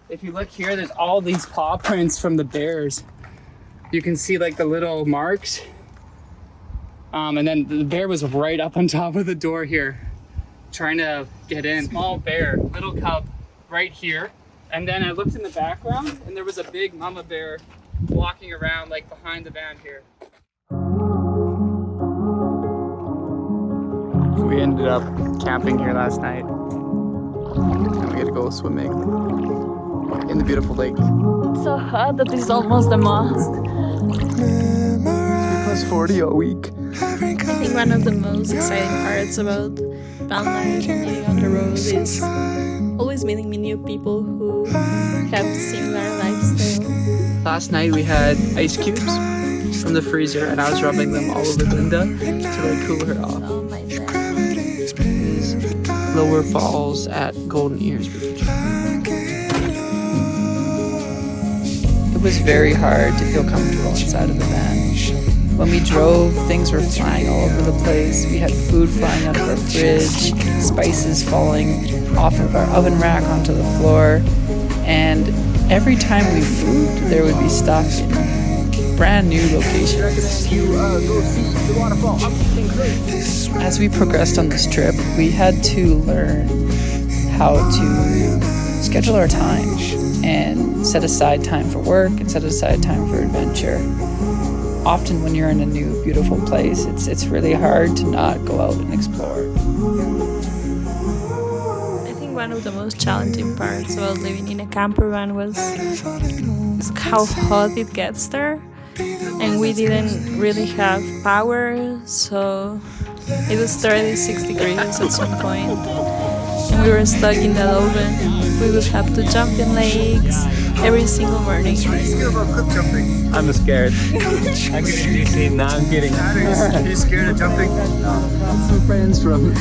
if you look here, there's all these paw prints from the bears. You can see like the little marks. And then the bear was right up on top of the door here, trying to get in. Small bear, little cub, right here. And then I looked in the background and there was a big mama bear walking around like behind the van here. We ended up camping here last night. And we had to go swimming in the beautiful lake. It's so hot that this is almost the most. Plus 40 all week. I think one of the most exciting parts about van life and being on the road is always meeting new people who have similar lifestyle. Last night we had ice cubes from the freezer and I was rubbing them all over Linda to like cool her off. Oh my god. Lower Falls at Golden Ears Beach. It was very hard to feel comfortable inside of the van. When we drove, things were flying all over the place. We had food flying out of our fridge, spices falling off of our oven rack onto the floor, and every time we moved, there would be stuff in brand new locations. As we progressed on this trip, we had to learn how to schedule our time and set aside time for work and set aside time for adventure. Often when you're in a new, beautiful place, it's really hard to not go out and explore. I think one of the most challenging parts about living in a camper van was how hot it gets there. And we didn't really have power, so it was 36 degrees at some point. And we were stuck in that oven. We would have to jump in lakes every single morning. Are you scared about cliff jumping? I'm scared. I'm kidding. No, I'm kidding. Are you scared of jumping? No. Some friends from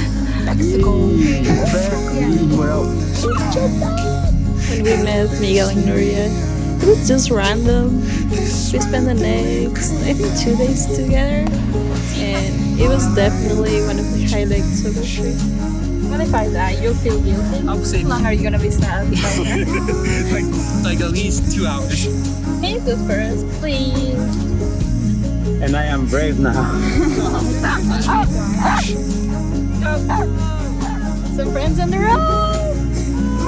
Mexico. Where else? When we met Miguel and Nuria, it was just random. We spent the next, I think, 2 days together. And it was definitely one of the highlights of the trip. What if I die? You'll feel guilty? I'll say How long are you gonna be sad if I die? like at least 2 hours. Can you do for us, please? And I am brave now. Some friends on the road!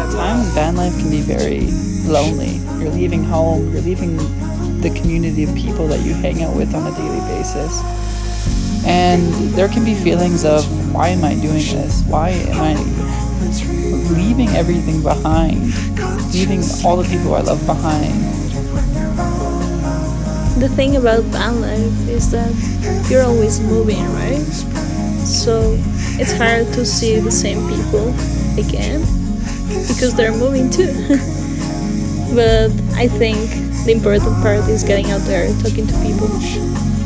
At times, van life can be very lonely. You're leaving home, you're leaving the community of people that you hang out with on a daily basis. And there can be feelings of, why am I doing this? Why am I leaving everything behind? Leaving all the people I love behind? The thing about van life is that you're always moving, right? So it's hard to see the same people again because they're moving too. But I think the important part is getting out there, talking to people,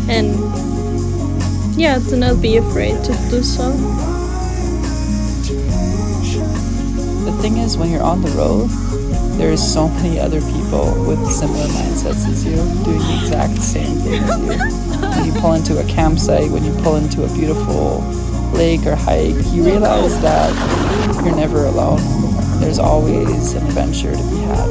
and yeah, to not be afraid to do so. The thing is, when you're on the road, there's so many other people with similar mindsets as you, doing the exact same thing as you. When you pull into a campsite, when you pull into a beautiful lake or hike, you realize that you're never alone. There's always an adventure to be had.